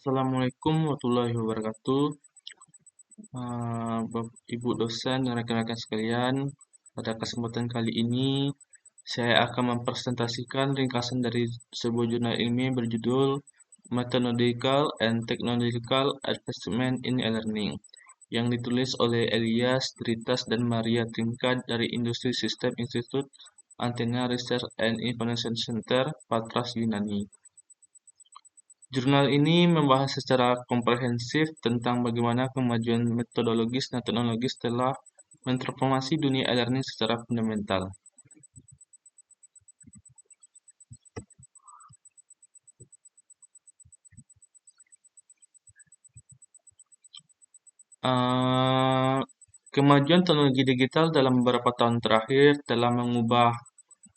Assalamualaikum warahmatullahi wabarakatuh. Ibu dosen dan rekan-rekan sekalian, pada kesempatan kali ini saya akan mempresentasikan ringkasan dari sebuah jurnal ilmiah berjudul Methodological and Technological Advancement in E-Learning yang ditulis oleh Elias Dritas dan Maria Trinka dari Industri System Institute Antenna Research and Information Center, Patras, Yunani. Jurnal ini membahas secara komprehensif tentang bagaimana kemajuan metodologis dan teknologis telah mentransformasi dunia e-learning secara fundamental. Kemajuan teknologi digital dalam beberapa tahun terakhir telah mengubah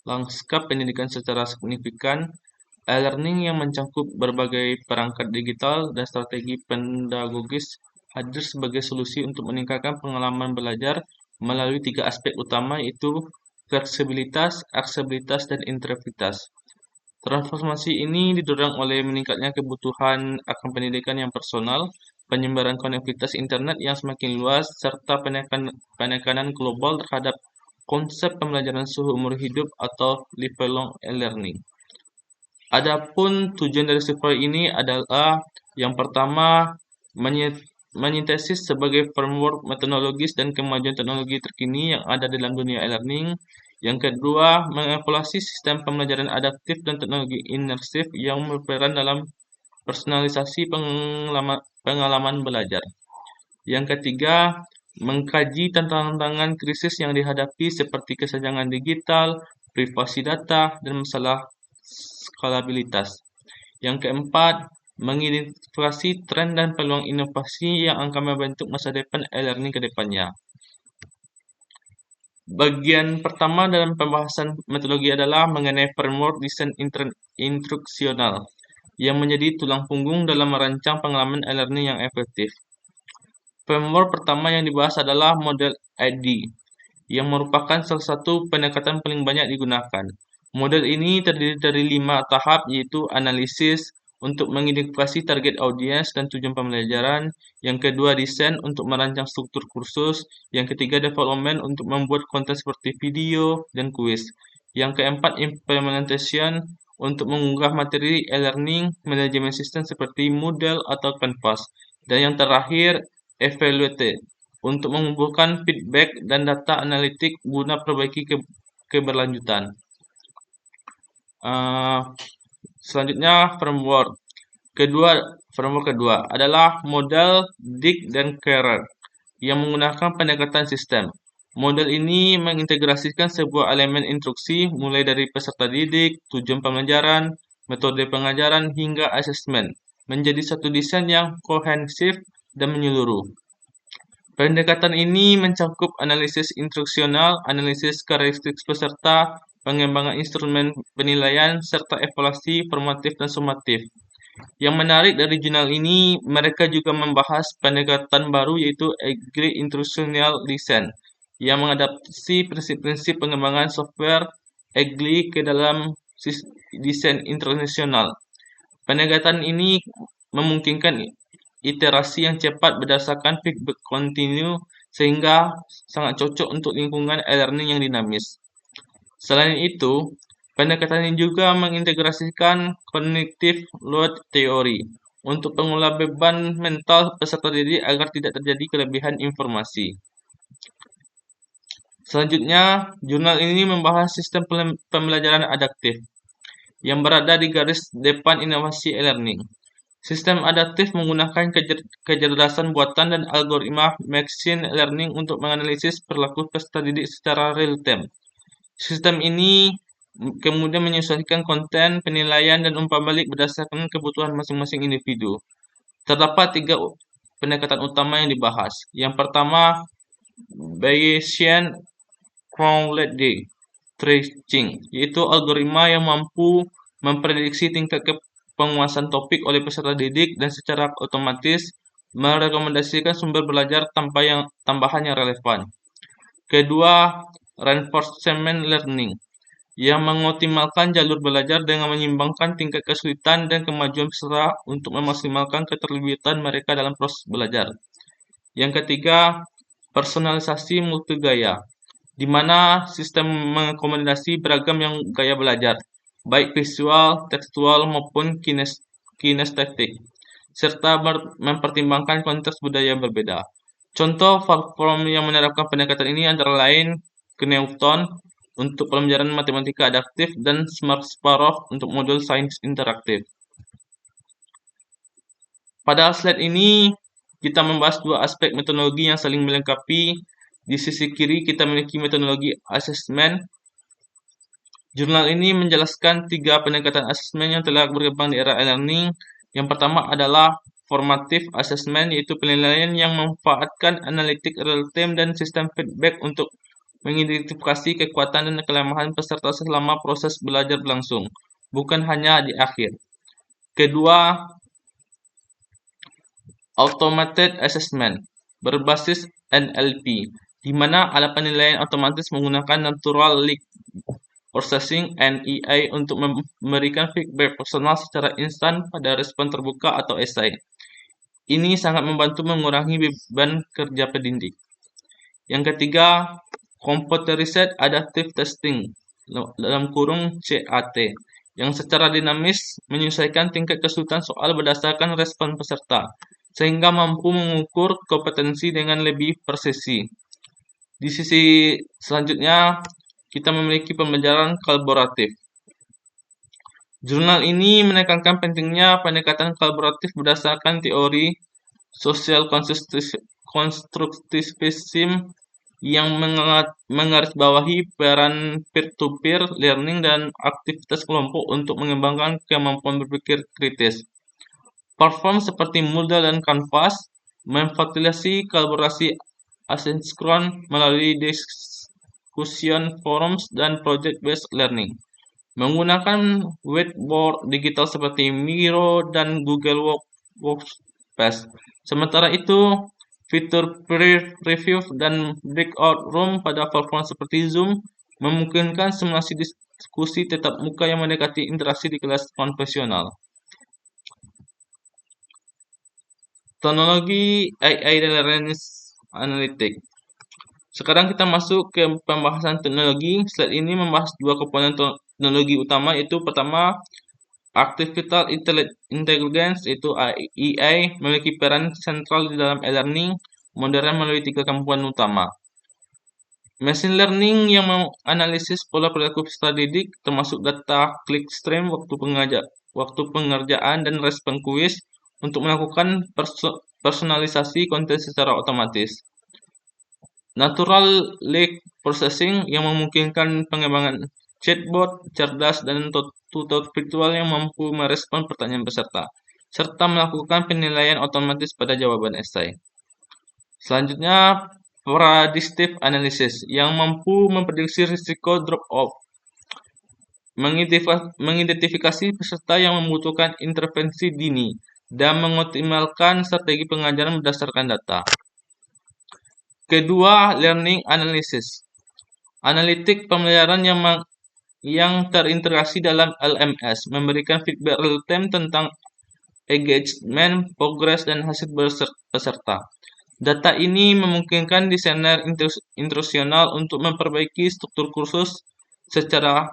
lanskap pendidikan secara signifikan. E-learning yang mencakup berbagai perangkat digital dan strategi pedagogis hadir sebagai solusi untuk meningkatkan pengalaman belajar melalui tiga aspek utama, yaitu fleksibilitas, aksesibilitas, dan interaktivitas. Transformasi ini didorong oleh meningkatnya kebutuhan akan pendidikan yang personal, penyebaran konektivitas internet yang semakin luas, serta penekanan global terhadap konsep pembelajaran seumur umur hidup atau lifelong learning. Adapun tujuan dari survei ini adalah yang pertama, menyintesis sebagai framework metodologis dan kemajuan teknologi terkini yang ada dalam dunia e-learning. Yang kedua, mengevaluasi sistem pembelajaran adaptif dan teknologi imersif yang berperan dalam personalisasi pengalaman belajar. Yang ketiga, mengkaji tantangan krisis yang dihadapi seperti kesenjangan digital, privasi data, dan masalah skalabilitas. Yang keempat, mengidentifikasi tren dan peluang inovasi yang akan membentuk masa depan e-learning ke depannya. Bagian pertama dalam pembahasan metodologi adalah mengenai framework desain instruksional yang menjadi tulang punggung dalam merancang pengalaman e-learning yang efektif. Framework pertama yang dibahas adalah model ID, yang merupakan salah satu pendekatan paling banyak digunakan. Model ini terdiri dari 5 tahap, yaitu analisis untuk mengidentifikasi target audiens dan tujuan pembelajaran. Yang kedua, desain untuk merancang struktur kursus. Yang ketiga, development untuk membuat konten seperti video dan kuis. Yang keempat, implementation untuk mengunggah materi e-learning manajemen sistem seperti Moodle atau Canvas. Dan yang terakhir, evaluate untuk mengumpulkan feedback dan data analitik guna perbaiki keberlanjutan. Selanjutnya, framework kedua adalah model Dick dan Carrer yang menggunakan pendekatan sistem. Model ini mengintegrasikan sebuah elemen instruksi mulai dari peserta didik, tujuan pembelajaran, metode pengajaran, hingga asesmen menjadi satu desain yang komprehensif dan menyeluruh. Pendekatan ini mencakup analisis instruksional, analisis karakteristik peserta, pengembangan instrumen penilaian, serta evaluasi formatif dan sumatif. Yang menarik dari jurnal ini, mereka juga membahas pendekatan baru, yaitu Agile Instructional Design, yang mengadaptasi prinsip-prinsip pengembangan software Agile ke dalam desain internasional. Pendekatan ini memungkinkan iterasi yang cepat berdasarkan feedback kontinu, sehingga sangat cocok untuk lingkungan e-learning yang dinamis. Selain itu, pendekatan ini juga mengintegrasikan cognitive load theory untuk mengolah beban mental peserta didik agar tidak terjadi kelebihan informasi. Selanjutnya, jurnal ini membahas sistem pembelajaran adaptif yang berada di garis depan inovasi e-learning. Sistem adaptif menggunakan kecerdasan buatan dan algoritma machine learning untuk menganalisis perilaku peserta didik secara real-time. Sistem ini kemudian menyesuaikan konten, penilaian, dan umpan balik berdasarkan kebutuhan masing-masing individu. Terdapat 3 pendekatan utama yang dibahas. Yang pertama, Bayesian Crowded Tracing, yaitu algoritma yang mampu memprediksi tingkat penguasaan topik oleh peserta didik dan secara otomatis merekomendasikan sumber belajar tambahan yang relevan. Kedua, reinforcement learning, yang mengoptimalkan jalur belajar dengan menyimbangkan tingkat kesulitan dan kemajuan peserta untuk memaksimalkan keterlibatan mereka dalam proses belajar. Yang ketiga, personalisasi multigaya, di mana sistem mengakomodasi beragam yang gaya belajar, baik visual, tekstual, maupun kinestetik, serta mempertimbangkan konteks budaya yang berbeda. Contoh platform yang menerapkan pendekatan ini antara lain Knewton untuk pembelajaran matematika adaptif dan Kasparov untuk modul sains interaktif. Pada slide ini kita membahas dua aspek metodologi yang saling melengkapi. Di sisi kiri kita memiliki metodologi asesmen. Jurnal ini menjelaskan 3 pendekatan asesmen yang telah berkembang di era e-learning. Yang pertama adalah formative assessment, yaitu penilaian yang memanfaatkan analitik real-time dan sistem feedback untuk mengidentifikasi kekuatan dan kelemahan peserta selama proses belajar berlangsung, bukan hanya di akhir. Kedua, automated assessment berbasis NLP, di mana alat penilaian otomatis menggunakan natural language processing (NEA) untuk memberikan feedback personal secara instan pada respon terbuka atau esai. Ini sangat membantu mengurangi beban kerja pendidik. Yang ketiga, computerized adaptive testing (CAT), yang secara dinamis menyesuaikan tingkat kesulitan soal berdasarkan respon peserta, sehingga mampu mengukur kompetensi dengan lebih presisi. Di sisi selanjutnya, kita memiliki pembelajaran kolaboratif. Jurnal ini menekankan pentingnya pendekatan kolaboratif berdasarkan teori social constructivism yang menggarisbawahi peran peer-to-peer learning dan aktivitas kelompok untuk mengembangkan kemampuan berpikir kritis. Platform seperti Moodle dan Canvas memfasilitasi kolaborasi asinkron melalui discussion forums dan project-based learning, menggunakan whiteboard digital seperti Miro dan Google Workspace. Sementara itu, fitur peer review dan breakout room pada platform seperti Zoom memungkinkan simulasi diskusi tatap muka yang mendekati interaksi di kelas konvensional. Teknologi AI dan Learning Analytics. Sekarang kita masuk ke pembahasan teknologi. Slide ini membahas 2 komponen teknologi utama, yaitu pertama, Artificial Intelligence, yaitu AI, memiliki peran sentral di dalam e-learning modern melalui 3 komponen utama. Machine Learning yang menganalisis pola perilaku peserta didik, termasuk data clickstream, waktu pengerjaan, dan respon kuis, untuk melakukan personalisasi konten secara otomatis. Natural language processing yang memungkinkan pengembangan chatbot cerdas dan tutor virtual yang mampu merespon pertanyaan peserta, serta melakukan penilaian otomatis pada jawaban esai. Selanjutnya, predictive analysis yang mampu memprediksi risiko drop-off, mengidentifikasi peserta yang membutuhkan intervensi dini, dan mengoptimalkan strategi pengajaran berdasarkan data. Kedua, learning analysis. Analitik pembelajaran yang terintegrasi dalam LMS memberikan feedback real-time tentang engagement, progress, dan hasil peserta. Data ini memungkinkan desainer instruksional untuk memperbaiki struktur kursus secara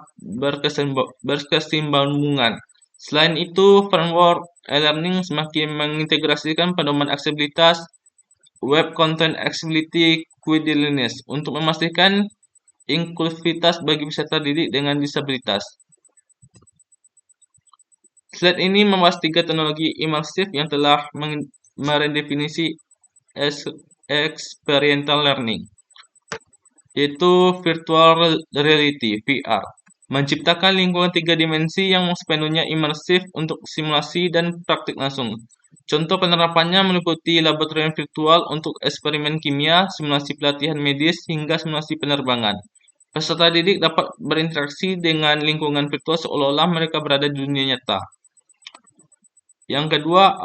berkesinambungan. Selain itu, framework e-learning semakin mengintegrasikan pedoman aksesibilitas, web content accessibility, credentials untuk memastikan inklusivitas bagi peserta didik dengan disabilitas. Slide ini membahas 3 teknologi imersif yang telah meredefinisi experiential learning, yaitu virtual reality (VR), menciptakan lingkungan 3 dimensi yang sepenuhnya imersif untuk simulasi dan praktik langsung. Contoh penerapannya meliputi laboratorium virtual untuk eksperimen kimia, simulasi pelatihan medis, hingga simulasi penerbangan. Peserta didik dapat berinteraksi dengan lingkungan virtual seolah-olah mereka berada di dunia nyata. Yang kedua,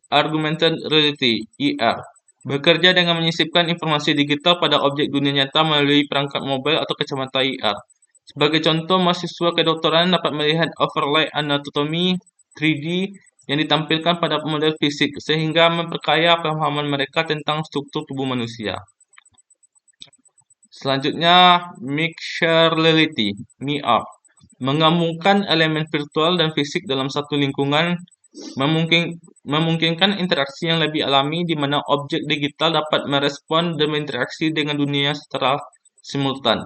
augmented reality (AR), bekerja dengan menyisipkan informasi digital pada objek dunia nyata melalui perangkat mobile atau kacamata AR. Sebagai contoh, mahasiswa kedokteran dapat melihat overlay anatomi 3D yang ditampilkan pada model fisik, sehingga memperkaya pemahaman mereka tentang struktur tubuh manusia. Selanjutnya, mixed reality (MR). Menggabungkan elemen virtual dan fisik dalam satu lingkungan memungkinkan interaksi yang lebih alami di mana objek digital dapat merespon dan berinteraksi dengan dunia secara simultan.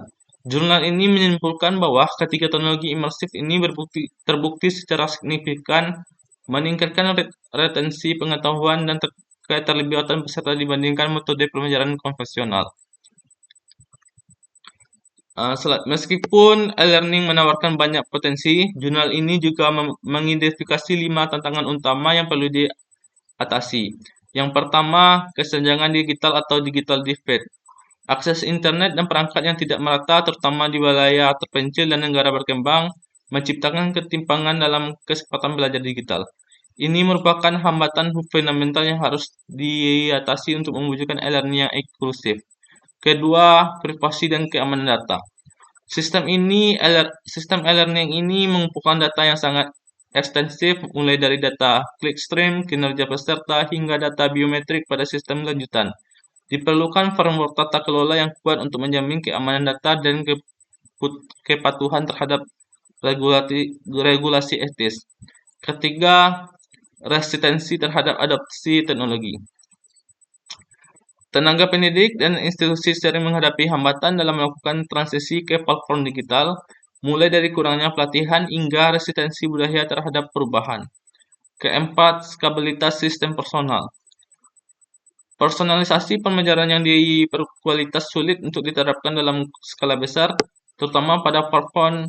Jurnal ini menyimpulkan bahwa ketiga teknologi imersif ini terbukti secara signifikan meningkatkan retensi pengetahuan dan keterlibatan peserta dibandingkan metode pembelajaran konvensional. Meskipun e-learning menawarkan banyak potensi, jurnal ini juga mengidentifikasi 5 tantangan utama yang perlu diatasi. Yang pertama, kesenjangan digital atau digital divide. Akses internet dan perangkat yang tidak merata, terutama di wilayah terpencil dan negara berkembang, menciptakan ketimpangan dalam kesempatan belajar digital. Ini merupakan hambatan fundamental yang harus diatasi untuk mewujudkan e-learning yang inklusif. Kedua, privasi dan keamanan data. Sistem e-learning ini mengumpulkan data yang sangat ekstensif, mulai dari data clickstream, kinerja peserta, hingga data biometrik pada sistem lanjutan. Diperlukan framework tata kelola yang kuat untuk menjamin keamanan data dan kepatuhan terhadap regulasi etis. Ketiga, resistensi terhadap adopsi teknologi. Tenaga pendidik dan institusi sering menghadapi hambatan dalam melakukan transisi ke platform digital, mulai dari kurangnya pelatihan hingga resistensi budaya terhadap perubahan. Keempat, skalabilitas sistem personal. Personalisasi pembelajaran yang berkualitas sulit untuk diterapkan dalam skala besar, terutama pada platform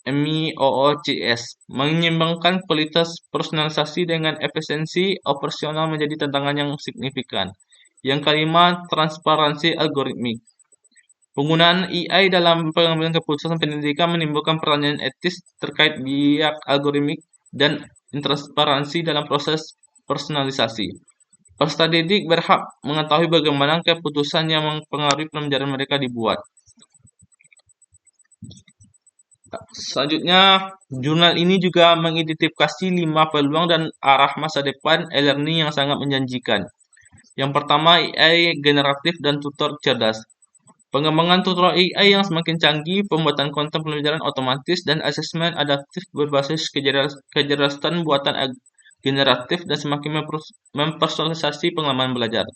MIOOCS. Menyeimbangkan kualitas personalisasi dengan efisiensi operasional menjadi tantangan yang signifikan. Yang kelima, transparansi algoritmik. Penggunaan AI dalam pengambilan keputusan pendidikan menimbulkan pertanyaan etis terkait bias algoritmik dan intransparansi dalam proses personalisasi. Peserta didik berhak mengetahui bagaimana keputusan yang mempengaruhi pembelajaran mereka dibuat. Selanjutnya, jurnal ini juga mengidentifikasi 5 peluang dan arah masa depan e-learning yang sangat menjanjikan. Yang pertama, AI generatif dan tutor cerdas. Pengembangan tutor AI yang semakin canggih, pembuatan konten pembelajaran otomatis, dan asesmen adaptif berbasis kecerdasan buatan generatif dan semakin mempersonalisasi pengalaman belajar.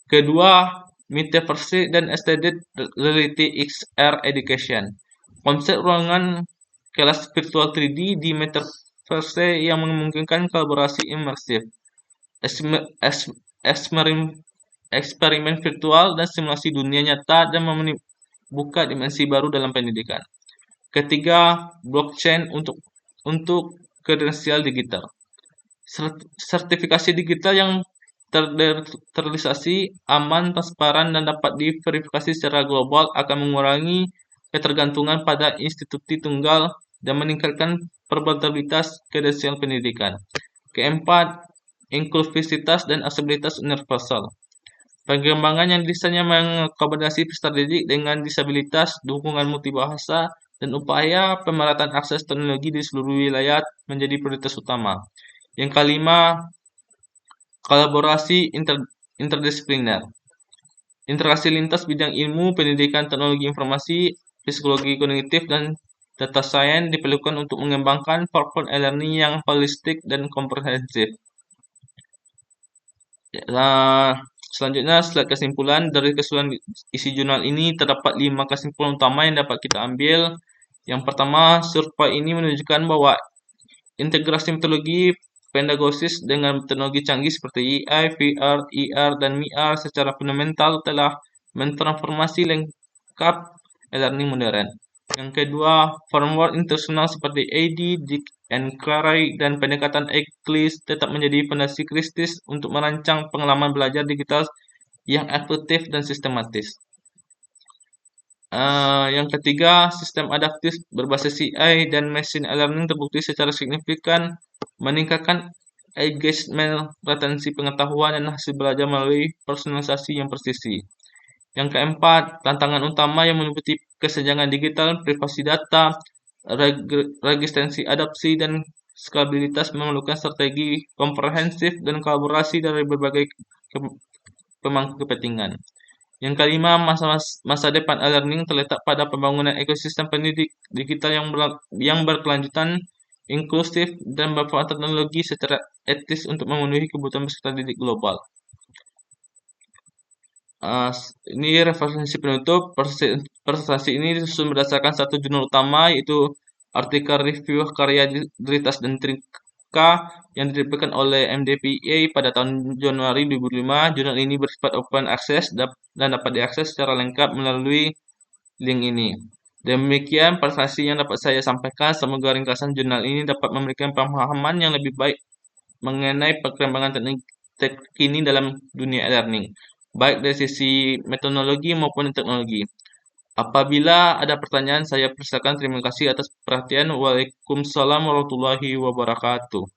Kedua, metaverse dan extended reality XR education. Konsep ruangan kelas virtual 3D di metaverse yang memungkinkan kolaborasi imersif, eksperimen virtual dan simulasi dunia nyata dan membuka dimensi baru dalam pendidikan. Ketiga, blockchain untuk kredensial digital. Sertifikasi digital yang terdesentralisasi, aman, transparan, dan dapat diverifikasi secara global akan mengurangi ketergantungan pada institusi tunggal dan meningkatkan portabilitas kredensial pendidikan. Keempat, inklusivitas dan aksesibilitas universal. Pengembangan yang desainnya mengakomodasi peserta didik dengan disabilitas, dukungan multibahasa, dan upaya pemerataan akses teknologi di seluruh wilayah menjadi prioritas utama. Yang kelima, kolaborasi interdisipliner. Interaksi lintas bidang ilmu, pendidikan, teknologi informasi, psikologi kognitif, dan data science diperlukan untuk mengembangkan platform e-learning yang holistik dan komprehensif. Selanjutnya, slide kesimpulan. Dari keseluruhan isi jurnal ini terdapat 5 kesimpulan utama yang dapat kita ambil. Yang pertama, survei ini menunjukkan bahwa integrasi metodologi pedagogisis dengan teknologi canggih seperti AI, VR, ER, dan MR secara fundamental telah mentransformasi lengkap e-learning modern. Yang kedua, framework internasional seperti AD, DIC, Clary, dan pendekatan ECLIS tetap menjadi fondasi kritis untuk merancang pengalaman belajar digital yang efektif dan sistematis. Yang ketiga, sistem adaptif berbasis AI dan machine learning terbukti secara signifikan meningkatkan engagement, retensi pengetahuan, dan hasil belajar melalui personalisasi yang presisi. Yang keempat, tantangan utama yang meliputi kesenjangan digital, privasi data, resistensi adopsi, dan skalabilitas memerlukan strategi komprehensif dan kolaborasi dari berbagai pemangku kepentingan. Yang kelima, masa depan e-learning terletak pada pembangunan ekosistem pendidik digital yang berkelanjutan, inklusif, dan bermanfaat teknologi secara etis untuk memenuhi kebutuhan peserta didik global. Ini referensi penutup. Presentasi ini disusun berdasarkan satu jurnal utama, yaitu artikel review karya Dritas dan Trika yang diterbitkan oleh MDPA pada tahun Januari 2005. Jurnal ini bersifat open access dan dapat diakses secara lengkap melalui link ini. Demikian presentasi yang dapat saya sampaikan. Semoga ringkasan jurnal ini dapat memberikan pemahaman yang lebih baik mengenai perkembangan teknik terkini dalam dunia e-learning, baik dari sisi metodologi maupun teknologi. Apabila ada pertanyaan, saya persilakan. Terima kasih atas perhatian. Waalaikumsalam warahmatullahi wabarakatuh.